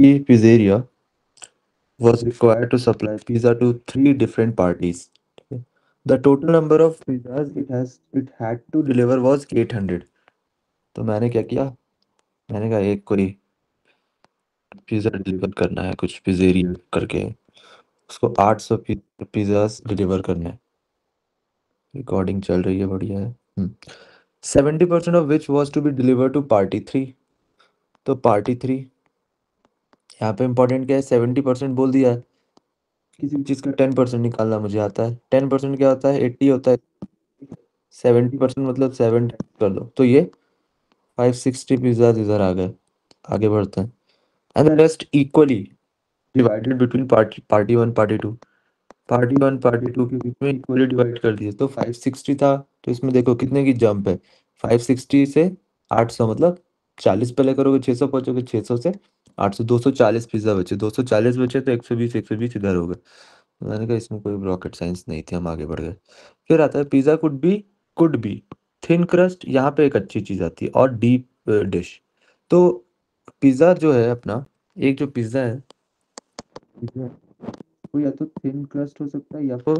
कि pizzeria was required to supply pizza to 3 different parties. Okay. The total number of pizzas it had to deliver was 800. तो मैंने क्या किया, मैंने कहा एक कोई पिज़्ज़ा डिलीवर करना है, कुछ पिज़्ज़ेरिया करके उसको 800 पिज़्ज़ास डिलीवर करने हैं। रिकॉर्डिंग चल रही है, बढ़िया है। 70% of which was to be deliver to party 3। तो पार्टी 3 यहाँ पे इंपॉर्टेंट क्या है, 70% बोल दिया है। किसी भी चीज़ का 10% निकालना मुझे आता है। 10% क्या होता है, 80 होता है। 70% मतलब 7 कर दो, तो ये 560 पिज़्ज़ाज इधर आ गए। आगे बढ़ते हैं। And the rest equally divided between party 1 party 2। Party 1 party 2 के बीच में इक्वली डिवाइड कर दिए, तो 560 था। तो इसमें देखो कितने की जंप है, 560 से 800, मतलब 40 पहले करोगे 600 पहुंचोगे, 600 से 800, 240 पिज्जा बचे, 240 बचे तो 120 इधर हो गए। मैंने कहा इसमें कोई रॉकेट साइंस नहीं थी, हम आगे बढ़ गए। फिर आता है pizza could be thin crust. यहाँ पे एक अच्छी चीज आती है, और डीप डिश। तो पिज्जा जो है अपना, एक जो पिज्जा है, वो या तो थिन क्रस्ट हो सकता है या फिर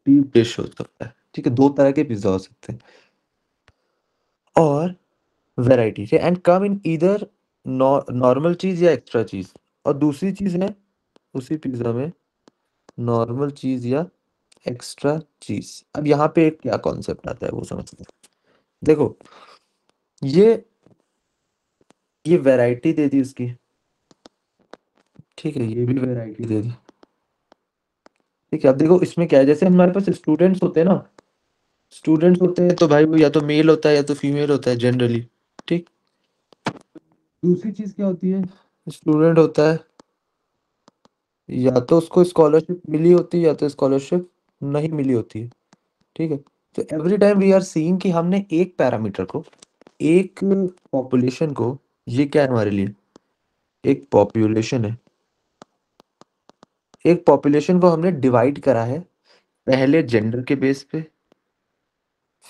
डीप डिश हो सकता है। ठीक है, दो तरह के पिज्जा हो सकते हैं, और वैरायटी है, and come in either normal चीज या एक्स्ट्रा चीज। और दूसरी चीज है उसी पिज्जा में, नॉर्मल चीज या एक्स्ट्रा चीज। अब यहाँ पे एक क्या कॉन्सेप्ट आता है वो समझते हैं। देखो, ये ये वैरायटी दे दी उसकी, ठीक है, ये भी वैरायटी दे दी। ठीक है, अब देखो इसमें क्या है, जैसे हमारे पास स्टूडेंट्स होते हैं ना, स्टूडेंट्स होते हैं तो भाई वो या तो मेल होता है या तो फीमेल होता है जनरली। ठीक। दूसरी चीज क्या होती है, स्टूडेंट होता है, या तो उसको स्कॉलरशिप मिली होती है या तो स्कॉलरशिप नहीं मिली होती है। ठीक है। तो every time we are seeing कि हमने एक पैरामीटर को, एक पॉपुलेशन को, ये क्या है हमारे लिए, एक पॉपुलेशन है, एक पॉपुलेशन को हमने डिवाइड करा है, पहले जेंडर के बेस पे,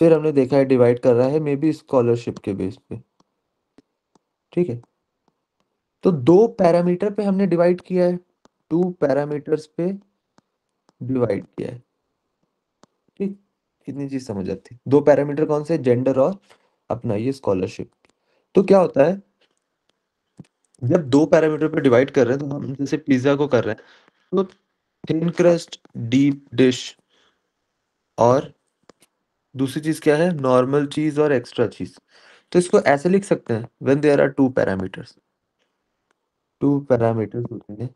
फिर हमने देखा है डिवाइड कर रहा है मे बी स्कॉलरशिप के बेस पे। ठीक है। तो दो पैरामीटर पे हमने डिवाइड किया है, टू पैरामीटर्स पे डिवाइड किया है। ठीक। इतनी चीज समझ आती है। दो पैरामीटर कौन से, जेंडर और अपना ये स्कॉलरशिप। तो क्या होता है, जब दो पैरामीटर पे डिवाइड कर रहे हैं, तो हम जैसे पिज्जा को कर रहे हैं, तो थिन क्रस्ट, डीप डिश, और दूसरी चीज क्या है, नॉर्मल चीज और एक्स्ट्रा चीज। तो इसको ऐसे लिख सकते हैं, when there are two parameters, two parameters होते हैं,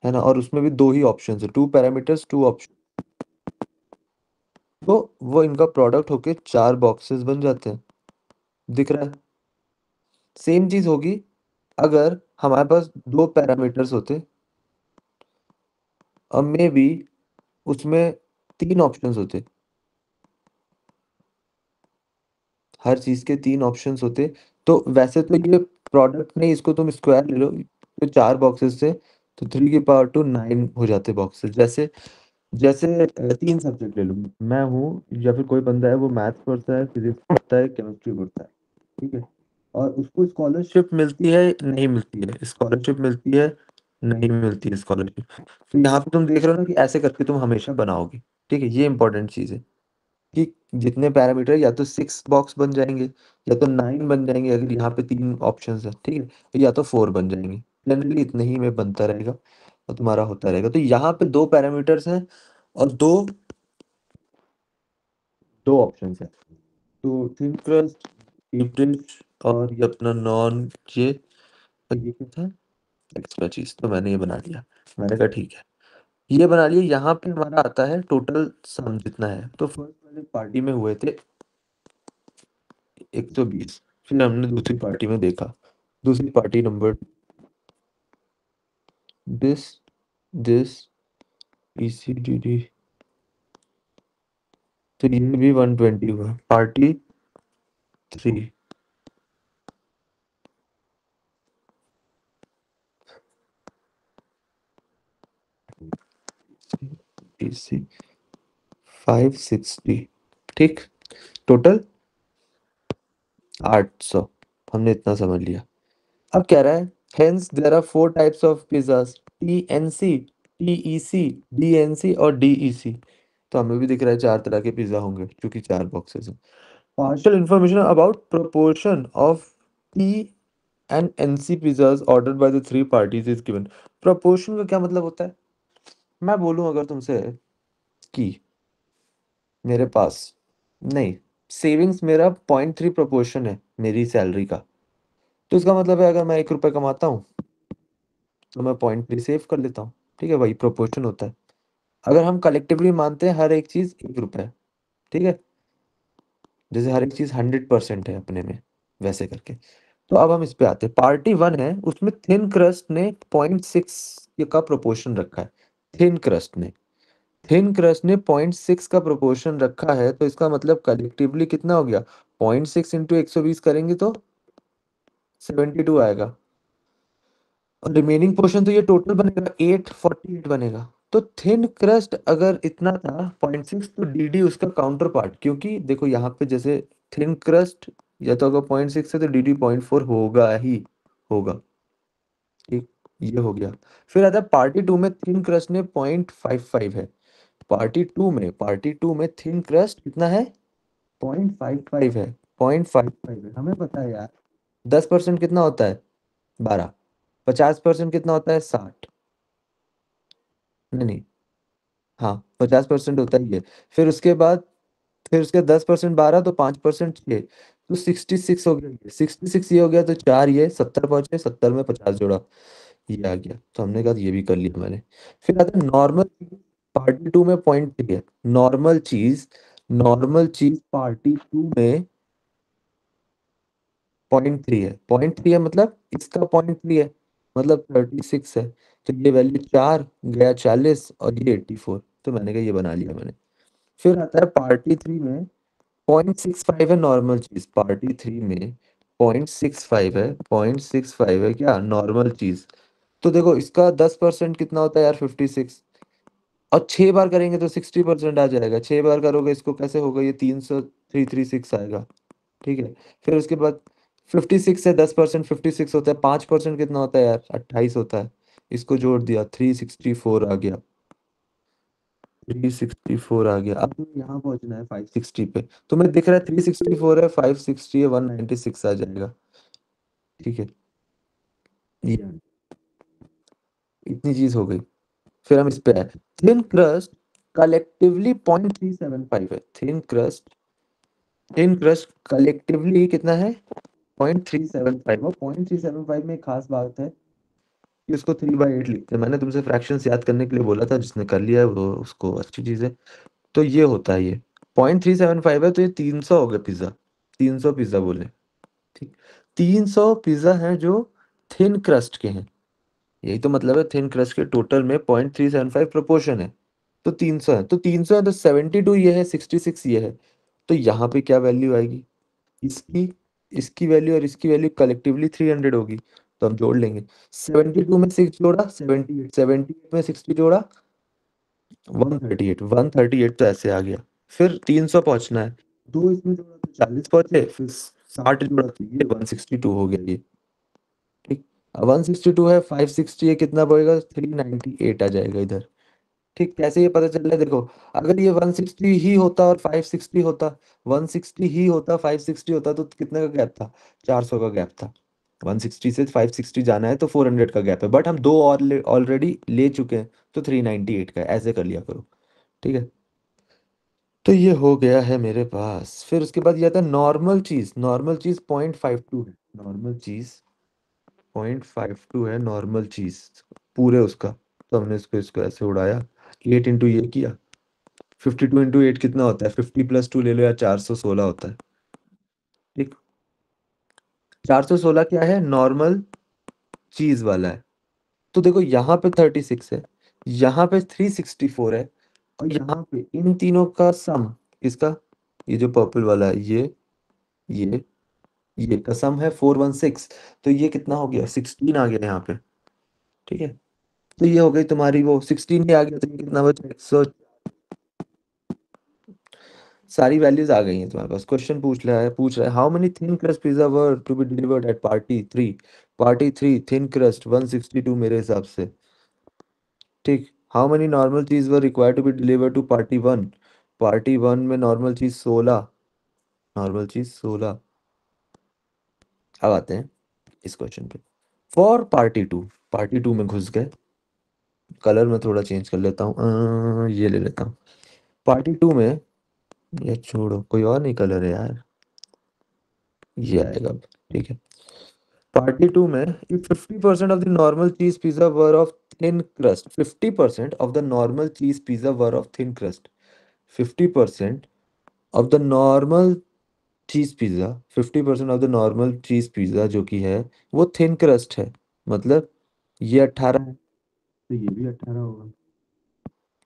है ना, और उसमें भी दो ही ऑप्शन है, टू पैरामीटर्स टू ऑप्शन, तो वो इनका प्रोडक्ट होके 4 बॉक्सेस बन जाते हैं। दिख रहा है। सेम चीज होगी अगर हमारे पास दो पैरामीटर्स होते, अब मे बी उसमें 3 ऑप्शंस होते, हर चीज के 3 ऑप्शंस होते। तो वैसे तो ये प्रोडक्ट नहीं, इसको तुम स्क्वायर ले लो, तो 4 बॉक्सेस से तो 3 की पावर 2 9 हो जाते बॉक्सेस। जैसे जैसे 3 सब्जेक्ट ले लो, मैं हूँ या फिर कोई बंदा है, वो मैथ्स पढ़ता है, फिजिक्स पढ़ता है, केमिस्ट्री पढ़ता है। ठीक है। और उसको स्कॉलरशिप मिलती है नहीं मिलती है, स्कॉलरशिप मिलती है नहीं मिलती है स्कॉलरशिप। तो यहाँ पे तुम देख रहे हो ना कि ऐसे करके तुम हमेशा बनाओगे। ठीक है, ये इंपॉर्टेंट चीज है कि जितने पैरामीटर या तो 6 बॉक्स बन जाएंगे या तो 9 बन जाएंगे, अगर यहाँ पे 3 ऑप्शन है। ठीक है, या तो 4 बन जाएंगे। जनरली इतने ही में बनता रहेगा और तुम्हारा होता रहेगा। तो यहाँ पे दो पैरामीटर्स हैं और दो दो ऑप्शन है। तो थिन क्रस्ट, डीप डिश, और ये अपना नॉन, ये और ये क्या था, एक्स्ट्रा चीज। तो मैंने ये बना लिया, मैंने कहा ठीक है, ये बना लिया। यहाँ पे हमारा आता है टोटल सम जितना है। तो फर्स्ट वाले पार्टी में हुए थे 120, फिर हमने दूसरी पार्टी में देखा, दूसरी party number this this ECDD, तो ये भी 120 हुआ। Party 3, EC 560। ठीक, टोटल 800। हमने इतना समझ लिया। अब कह रहा है Hence, there are four types of pizzas: TNC, TEC, DNC और DEC। तो हमें भी दिख रहा है चार तरह के पिज्जा होंगे क्योंकि चार बॉक्सेस हैं। Partial information about proportion of T and NC pizzas ordered by the three parties is given। Proportion का क्या मतलब होता है? मैं बोलूं अगर तुमसे कि मेरे पास, नहीं, सेविंग्स मेरा 0.3 प्रोपोर्शन है मेरी सैलरी का, तो इसका मतलब है अगर मैं 1 रुपए कमाता हूँ तो मैं 0.3 सेव कर लेता हूँ। ठीक है, वही प्रोपोर्शन होता है। अगर हम कलेक्टिवली मानते हैं हर एक चीज 1 रुपए, ठीक है, जैसे हर एक चीज 100% है अपने में, वैसे करके। तो अब हम इस पे आते हैं। पार्टी वन है, उसमें थिन क्रस्ट ने 0.6 का प्रोपोर्शन रखा है। थिन क्रस्ट ने थिन क्रस्ट ने 0.6 का प्रोपोर्शन रखा है, तो इसका मतलब कलेक्टिवली कितना हो गया? 0.6 इंटू 120 करेंगे तो 72 आएगा। और रिमेनिंग पोर्शन तो ये टोटल बनेगा 848 बनेगा। तो थिन क्रस्ट अगर इतना था 0.6, तो डीडी उसका काउंटर पार्ट, क्योंकि देखो यहाँ पे जैसे थिन क्रस्ट या तो अगर 0.6 है तो डीडी 0.4 होगा ही होगा। ठीक, ये हो गया। फिर आता है पार्टी टू में थिन क्रस्ट ने 0.55 है। पार्टी टू में थिन क्रस्ट कितना है? 0.55 है। 0.55 है, हमें पता है यार। 10% कितना होता है? 12। 50% कितना होता है? 60। नहीं नहीं, हाँ 50% होता ही है। फिर उसके बाद, फिर उसके 10% 12, तो 5% 6, तो 66 हो गया। 66 ये हो गया, तो चार ये 70 पहुंचे, 70 में 50 जोड़ा, ये आ गया। तो हमने कहा ये भी कर लिया मैंने। फिर आता है नॉर्मल। पार्टी टू में 0.3 है। नॉर्मल चीज पार्टी टू में 0.3 है। 0.3 है मतलब इसका 0.3 है, मतलब 36 है। तो ये वैल्यू 4 गया, 40, और ये 84। तो मैंने कहा ये बना लिया मैंने। फिर आता है पार्टी थ्री में 0.65 है नॉर्मल चीज। पार्टी थ्री में 0.65 है। 0.65 है क्या नॉर्मल चीज? तो देखो इसका 10% कितना होता है यार? 56। और 6 बार करेंगे तो 60% आ जाएगा। 6 बार करोगे इसको कैसे होगा? ये 336 आएगा। ठीक है। फिर उसके बाद 56 से 10% 56 होता है। 5% कितना होता है यार? 28 होता है। इसको जोड़ दिया, 364 आ गया। 364 आ गया। अब तुम्हें यहाँ पहुंचना है 560 पे। तुम्हें दिख रहा है 364 है, 560 है, 196 आ जाएगा। ठीक है, ये इतनी चीज हो गई। फिर हम इस पे आए। थिन क्रस्ट कलेक्टिवली 0.375 है। थिन क्रस्ट कलेक्टिवली कितना है? 0.375। और 0.375 में एक खास बात है कि उसको 3/8 लिखते हैं। मैंने तुमसे फ्रैक्शंस याद करने के लिए बोला था, जिसने कर लिया है वो उसको अच्छी चीज है। तो ये होता है, ये 0.375 है, तो ये 300 हो गए पिज्जा। 300 पिज्जा बोले। ठीक, 300 पिज्जा हैं जो थिन क्रस्ट के हैं। यही तो मतलब है, थिन क्रस्ट के टोटल में 0.375 प्रोपोर्शन है। तो 300 है, तो 300 है, तो 72 ये है, 66 ये है। तो यहाँ पे क्या वैल्यू आएगी? इसकी इसकी वैल्यू और इसकी वैल्यू कलेक्टिवली 300 होगी। तो हम जोड़ लेंगे। 72 में 6 जोड़ा 78, 78 में 60 जोड़ा 138, 138 तो ऐसे आ गया। फिर 300 पहुंचना है, दो इसमें जोड़ा तो 40 पहुंचे, फिर 60 जोड़ा तो ये 162 हो गया ये। ठीक, 162 है, 560 है, कितना पड़ेगा? 398 आ जाएगा इधर। ठीक, कैसे ये पता चल रहा है? देखो, अगर ये 160 ही होता और 560 होता, 160 ही होता 560 होता, तो कितने का गैप था? 400 का गैप था। 160 से 560 जाना है तो 400 का गैप है, बट हम दो और ऑलरेडी ले चुके हैं, तो 398 का है। ऐसे कर लिया करो। ठीक है, तो ये हो गया है मेरे पास। फिर उसके बाद ये आता है नॉर्मल चीज। नॉर्मल चीज 0.52 है। नॉर्मल चीज 0.52 है नॉर्मल चीज, पूरे उसका। तो हमने इसको इसको ऐसे उड़ाया, 8 इंटू ये किया। 52 इंटू 8 कितना होता है? 50 + 2 ले लो यार, 416 होता है। ठीक, 416 क्या है? नॉर्मल चीज वाला है। तो देखो यहाँ पे 36 है, यहाँ पे 364 है, और यहाँ पे इन तीनों का सम, इसका, ये जो पर्पल वाला है, ये ये का सम है 416। तो ये कितना हो गया? 16 आ गया यहाँ पे। ठीक है, तो ये हो गई तुम्हारी वो 16 ही आ गया, तो ये कितना बचा? सारी वैल्यूज आ गई हैं तुम्हारे पास। क्वेश्चन पूछ रहा है how many thin crust pizza were to be delivered at party 3 thin crust 162 मेरे हिसाब से। ठीक। How many normal cheese were required to be delivered to party 1 में नॉर्मल चीज 16। नॉर्मल चीज 16। अब आते हैं इस क्वेश्चन पे। फॉर पार्टी टू में घुस गए। कलर में थोड़ा चेंज कर लेता हूँ, ये ले लेता हूँ पार्टी टू में। ये छोड़ो, कोई और नहीं कलर है यार, ये आएगा अब। ठीक है। पार्टी टू में if 50% of the normal cheese pizza were of thin crust, 50% of the normal cheese pizza were of thin crust, 50% of the normal चीज pizza 50% of the normal cheese pizza जो कि है वो थिन क्रस्ट है। मतलब ये 18 है तो ये भी 18 होगा।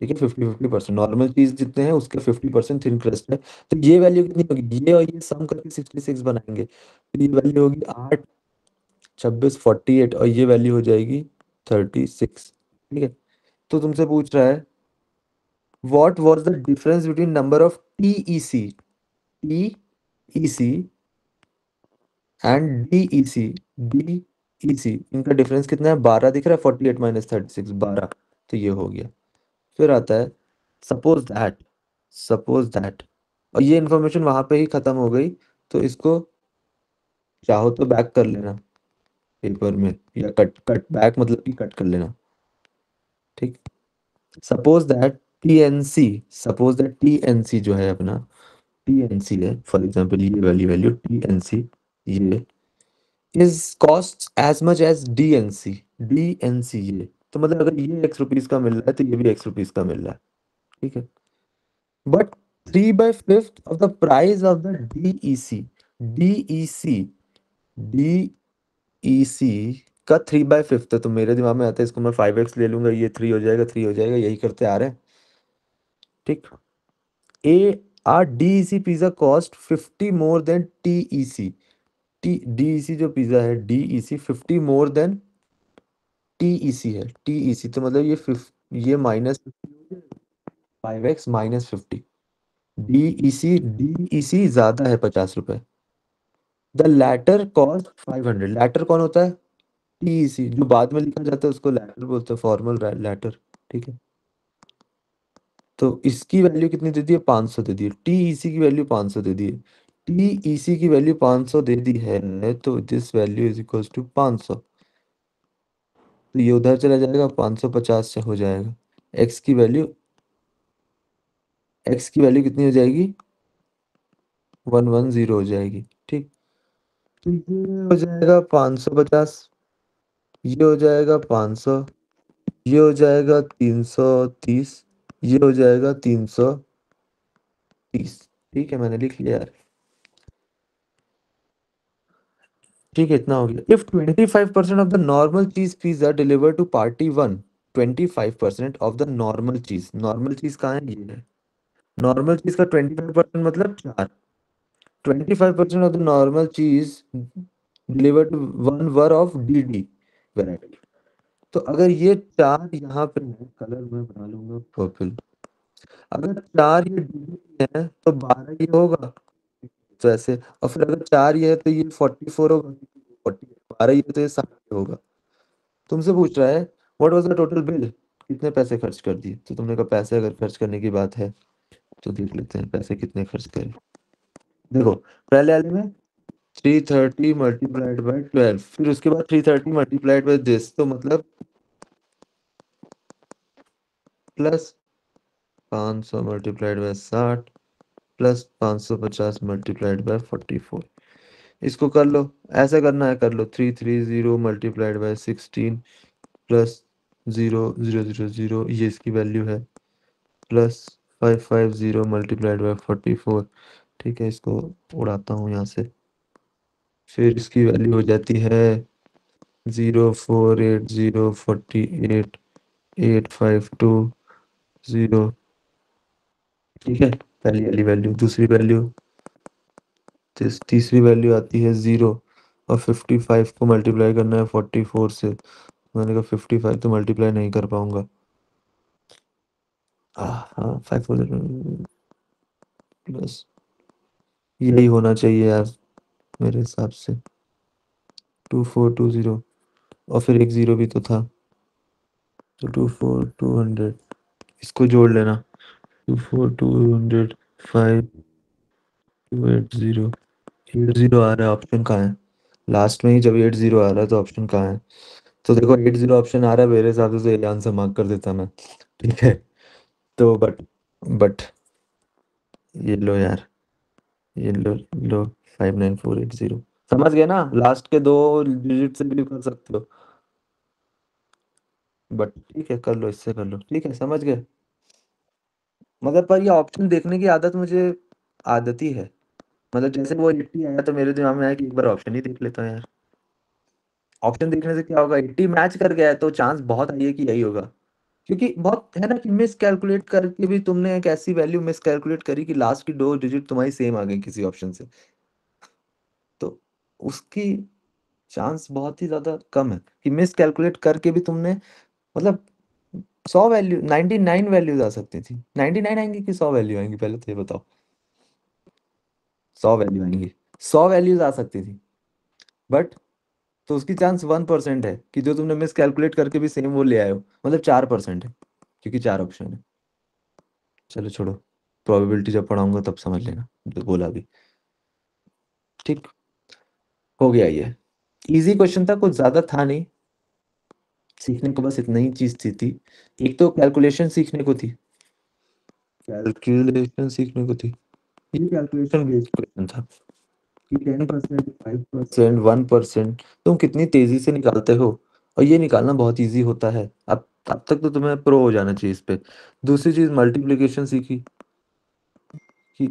ठीक है, 50-50% नॉर्मल चीज जितने हैं उसके 50% थिन क्रस्ट है। तो ये वैल्यू कितनी होगी, ये और ये सम करके 66 बनाएंगे तो ये वैल्यू होगी 8 26 48 और ये वैल्यू हो जाएगी 36। ठीक है। तो तुमसे पूछ रहा है what was the difference between number of TEC and DEC इनका डिफरेंस कितना है, 12 दिख रहा है, 48 माइनस 36 12। तो ये हो गया। फिर आता है सपोज दैट सपोज दैट, और ये इंफॉर्मेशन वहां पे ही खत्म हो गई। तो इसको चाहो तो बैक कर लेना पेपर में, या कट कट बैक मतलब कि कट कर लेना। ठीक। सपोज दैट टीएनसी जो है अपना, टीएनसी है फॉर एग्जांपल, ये वाली वैल्यू टीएनसी ये is cost as much as DNC ये। तो मतलब अगर ये x रुपीज का मिल रहा है तो ये भी x रुपीज का मिल रहा है। ठीक है। But 3/5 of the price of the DEC DEC का 3/5 है। तो मेरे दिमाग में आता है इसको मैं 5x ले लूंगा, ये 3 हो जाएगा यही करते आ रहे हैं। ठीक। A R DEC pizza cost 50 more than TEC. T DEC जो पिज्जा है डीईसी 50 मोर देन टीईसी है। टीईसी तो मतलब ये माइनस 5x-50। डीईसी ज्यादा है 50 रुपए। The latter cost 500। लैटर कौन होता है, टीईसी जो बाद में लिखा जाता है उसको लैटर बोलते हैं, फॉर्मल लैटर। ठीक है। तो इसकी वैल्यू कितनी दे दी है, 500 दे दी है। टीईसी की वैल्यू 500 दे दी है। टीईसी की वैल्यू 500 दे दी है तो this value is equals to 500। तो ये उधर चला जाएगा, 550 से हो जाएगा। एक्स की वैल्यू एक्स की वैल्यू कितनी हो जाएगी, 110 हो जाएगी। ठीक। तो ये हो जाएगा 550, ये हो जाएगा 500, ये हो जाएगा 330, ये हो जाएगा 330। ठीक है, मैंने लिख लिया यार। ठीक है, इतना हो गया। If 25% of the normal cheese pizza deliver to party 1, 25% of the normal cheese कहाँ है, ये है। नॉर्मल चीज का 25% मतलब 4। 25% of the normal cheese deliver to 1 were of the variety. तो अगर ये 4 यहाँ पे है, कलर मैं बना लूंगा पर्पल। अगर 4 ये डी है तो 12 ये होगा, तो ऐसे। और फिर अगर 4 ये है तो ये 44 होगा, 40 12 ये तो ये 60 होगा। तुमसे पूछ रहा है what was the total bill, कितने पैसे खर्च कर दिए। तो तुमने कहा पैसे अगर खर्च करने की बात है तो देख लेते हैं पैसे कितने खर्च करे। देखो, पहले वाले में 330 × 12, फिर उसके बाद 330 × तो मतलब प्लस 500 × 60 प्लस 550 × 44। इसको कर लो, ऐसा करना है कर लो। 330 × 16 प्लस 0000 ये इसकी वैल्यू है, प्लस 550 × 44। ठीक है, इसको उड़ाता हूँ यहाँ से। फिर इसकी वैल्यू हो जाती है 048048852 ठीक है, पहली वाली वैल्यू। दूसरी वैल्यू, तीसरी वैल्यू आती है 0। और 55 को मल्टीप्लाई करना है 44 से। मैंने कहा 55 तो मल्टीप्लाई नहीं कर पाऊंगा। हाँ, 5 बस यही होना चाहिए यार, मेरे हिसाब से। 2420, और फिर एक जीरो भी तो था, तो 24200, इसको जोड़ लेना। 24200, 5280, 80 आ रहा है, ऑप्शन कहाँ है? लास्ट में ही जब 80 आ रहा है तो ऑप्शन कहाँ है? तो देखो 80 ऑप्शन आ रहा है, मेरे हिसाब से तो ये आंसर मार्क कर देता मैं। ठीक है। तो बट ये लो यार, ये लो 59480। समझ गए ना, लास्ट के दो डिजिट से भी कर सकते हो। बट ठीक है, कर लो, इससे कर लो, ठीक है, समझ गए। मगर पर ये ऑप्शन देखने की आदत मुझे आदत ही है। मतलब जैसे वो 80 आया तो मेरे दिमाग में आया कि एक बार ऑप्शन ही देख लेता हूँ यार। ऑप्शन देखने से क्या होगा, 80 मैच कर गया है तो चांस बहुत हाई है कि यही होगा। क्योंकि बहुत है ना कि मिस कैलकुलेट करके भी तुमने एक ऐसी वैल्यू मिस कैलकुलेट करी कि लास्ट की दो डिजिट तुम्हारी सेम आ गई किसी ऑप्शन से। तो उसकी चांस बहुत ही ज्यादा कम है कि मिस कैलकुलेट करके भी तुमने, मतलब 100 वैल्यू, 99 वैल्यूज आ सकती थी। 99 आएंगी कि 100 वैल्यू आएंगी, पहले तो ये बताओ। 100 वैल्यू आएंगी, 100 वैल्यूज आ सकती थी। बट तो उसकी चांस 1% है कि जो तुमने मिस कैलकुलेट करके भी सेम वो ले आए हो, मतलब 4% है, क्योंकि चार ऑप्शन है। चलो छोड़ो, प्रोबेबिलिटी जब पढ़ाऊंगा तब समझ लेना, जो बोला भी। ठीक, हो गया ये। इजी क्वेश्चन था, कुछ ज्यादा था नहीं। सीखने को बस इतना ही चीज थी। एक तो कैलकुलेशन सीखने को थी, कैलकुलेशन सीखने को थी। ये कैलकुलेशन बेस्ड क्वेश्चन था कि 10%, 5%, 1% तुम कितनी तेजी से निकालते हो। और ये निकालना बहुत इजी होता है। अब तक तो तुम्हें प्रो हो जाना चाहिए इस पे। दूसरी चीज मल्टीप्लिकेशन सीखी, कि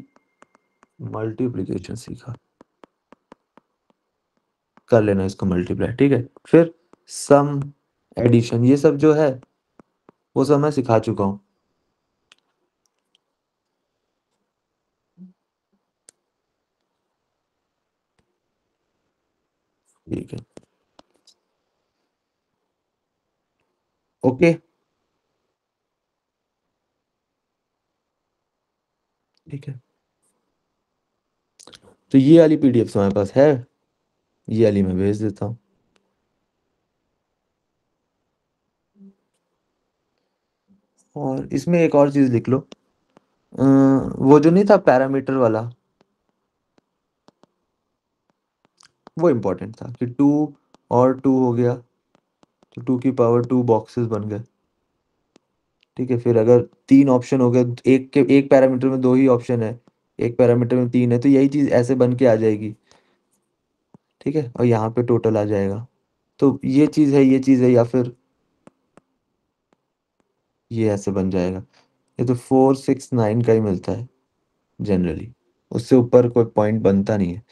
मल्टीप्लिकेशन सीखा, कर लेना इसको मल्टीप्लाई, ठीक है। फिर सम, एडिशन, ये सब जो है वो सब मैं सिखा चुका हूँ। ठीक है। ओके। ठीक है, तो ये वाली पीडीएफ तुम्हारे पास है? ये वाली मैं भेज देता हूँ। और इसमें एक और चीज लिख लो। वो जो नहीं था पैरामीटर वाला, वो इम्पोर्टेंट था कि 2 और 2 हो गया, तो 2 की पावर 2 बॉक्सेस बन गए। ठीक है, फिर अगर तीन ऑप्शन हो गए, एक के एक पैरामीटर में दो ही ऑप्शन है, एक पैरामीटर में तीन है, तो यही चीज ऐसे बन के आ जाएगी। ठीक है, और यहाँ पे टोटल आ जाएगा। तो ये चीज है, ये चीज है, या फिर ये ऐसे बन जाएगा। ये तो 469 का ही मिलता है जनरली, उससे ऊपर कोई पॉइंट बनता नहीं है।